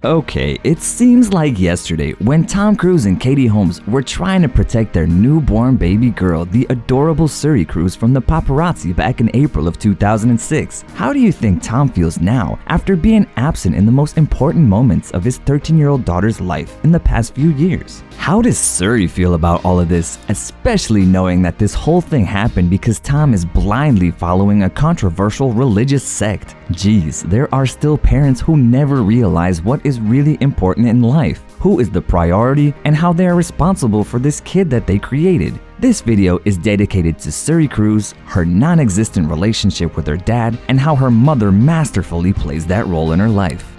Okay, it seems like yesterday when Tom Cruise and Katie Holmes were trying to protect their newborn baby girl, the adorable Suri Cruise, from the paparazzi back in April of 2006. How do you think Tom feels now after being absent in the most important moments of his 13-year-old daughter's life in the past few years? How does Suri feel about all of this, especially knowing that this whole thing happened because Tom is blindly following a controversial religious sect? Geez, there are still parents who never realize what is really important in life, who is the priority, and how they are responsible for this kid that they created. This video is dedicated to Suri Cruise, her non-existent relationship with her dad, and how her mother masterfully plays that role in her life.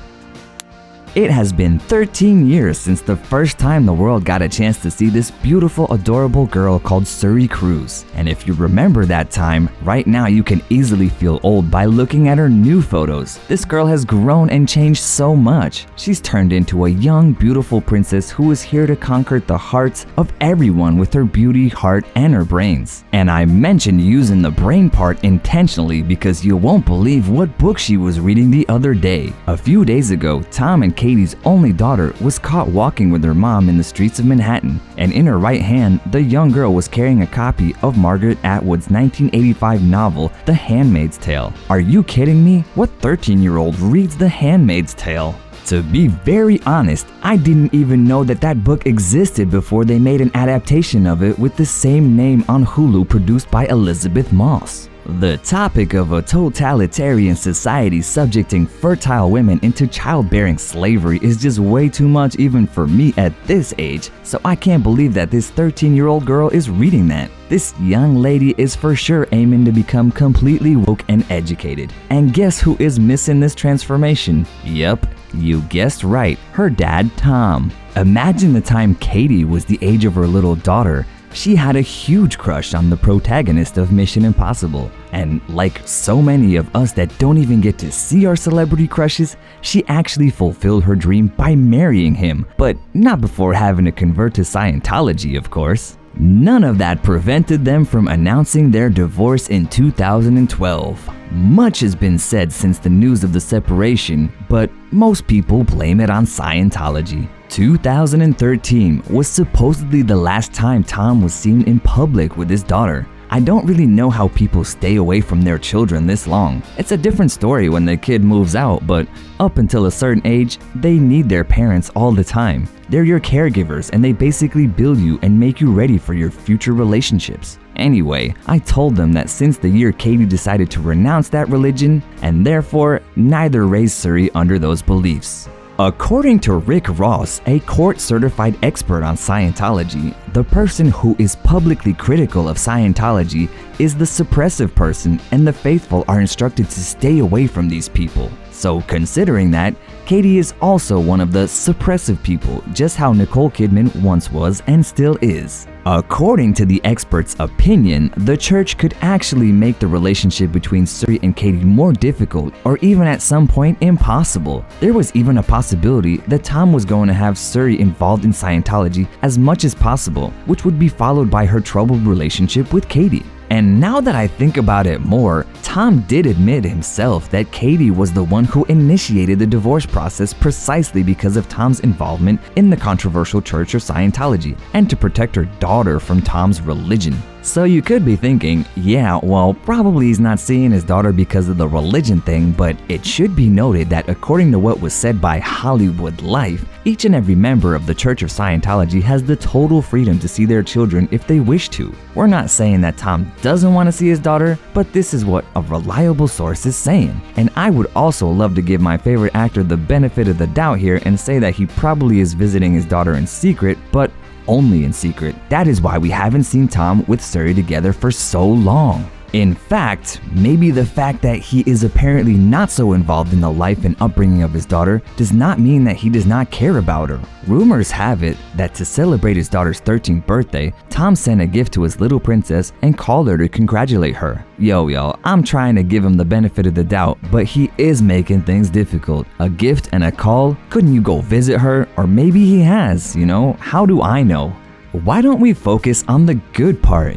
It has been 13 years since the first time the world got a chance to see this beautiful, adorable girl called Suri Cruise. And if you remember that time, right now you can easily feel old by looking at her new photos. This girl has grown and changed so much. She's turned into a young, beautiful princess who is here to conquer the hearts of everyone with her beauty, heart, and her brains. And I mentioned using the brain part intentionally because you won't believe what book she was reading the other day. A few days ago, Tom and Katie's only daughter was caught walking with her mom in the streets of Manhattan, and in her right hand, the young girl was carrying a copy of Margaret Atwood's 1985 novel, The Handmaid's Tale. Are you kidding me? What 13-year-old reads The Handmaid's Tale? To be very honest, I didn't even know that that book existed before they made an adaptation of it with the same name on Hulu, produced by Elizabeth Moss. The topic of a totalitarian society subjecting fertile women into childbearing slavery is just way too much even for me at this age, so I can't believe that this 13-year-old girl is reading that. This young lady is for sure aiming to become completely woke and educated. And guess who is missing this transformation? Yup, you guessed right, her dad Tom. Imagine the time Katie was the age of her little daughter. She had a huge crush on the protagonist of Mission Impossible, and like so many of us that don't even get to see our celebrity crushes, she actually fulfilled her dream by marrying him, but not before having to convert to Scientology, of course. None of that prevented them from announcing their divorce in 2012. Much has been said since the news of the separation, but most people blame it on Scientology. 2013 was supposedly the last time Tom was seen in public with his daughter. I don't really know how people stay away from their children this long. It's a different story when the kid moves out, but up until a certain age, they need their parents all the time. They're your caregivers and they basically build you and make you ready for your future relationships. Anyway, I told them that since the year Katie decided to renounce that religion, and therefore neither raised Suri under those beliefs. According to Rick Ross, a court-certified expert on Scientology, the person who is publicly critical of Scientology is the suppressive person, and the faithful are instructed to stay away from these people. So considering that, Katie is also one of the suppressive people, just how Nicole Kidman once was and still is. According to the expert's opinion, the church could actually make the relationship between Suri and Katie more difficult, or even at some point impossible. There was even a possibility that Tom was going to have Suri involved in Scientology as much as possible, which would be followed by her troubled relationship with Katie. And now that I think about it more, Tom did admit himself that Katie was the one who initiated the divorce process precisely because of Tom's involvement in the controversial Church of Scientology and to protect her daughter from Tom's religion. So you could be thinking, yeah, well, probably he's not seeing his daughter because of the religion thing, but it should be noted that according to what was said by Hollywood Life, each and every member of the Church of Scientology has the total freedom to see their children if they wish to. We're not saying that Tom doesn't want to see his daughter, but this is what a reliable source is saying. And I would also love to give my favorite actor the benefit of the doubt here and say that he probably is visiting his daughter in secret, but only in secret. That is why we haven't seen Tom with Suri together for so long. In fact, maybe the fact that he is apparently not so involved in the life and upbringing of his daughter does not mean that he does not care about her. Rumors have it that to celebrate his daughter's 13th birthday, Tom sent a gift to his little princess and called her to congratulate her. Yo, I'm trying to give him the benefit of the doubt, but he is making things difficult. A gift and a call? Couldn't you go visit her? Or maybe he has, how do I know? Why don't we focus on the good part,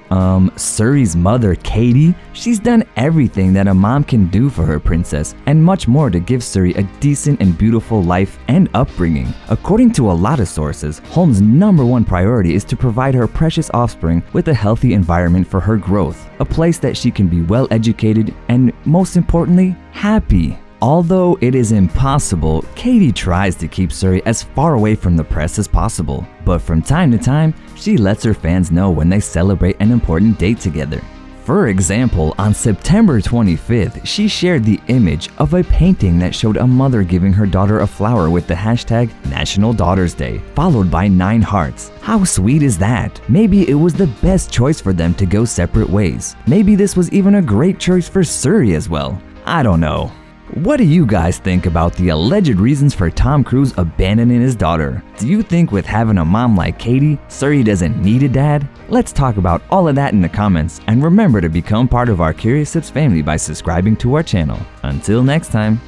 Suri's mother, Katie, she's done everything that a mom can do for her princess and much more to give Suri a decent and beautiful life and upbringing. According to a lot of sources, Holmes' #1 priority is to provide her precious offspring with a healthy environment for her growth, a place that she can be well educated and, most importantly, happy. Although it is impossible, Katie tries to keep Suri as far away from the press as possible, but from time to time, she lets her fans know when they celebrate an important date together. For example, on September 25th, she shared the image of a painting that showed a mother giving her daughter a flower with the hashtag National Daughters Day, followed by 9 hearts. How sweet is that? Maybe it was the best choice for them to go separate ways. Maybe this was even a great choice for Suri as well. I don't know. What do you guys think about the alleged reasons for Tom Cruise abandoning his daughter? Do you think with having a mom like Katie, Suri doesn't need a dad? Let's talk about all of that in the comments, and remember to become part of our Curious Sips family by subscribing to our channel. Until next time.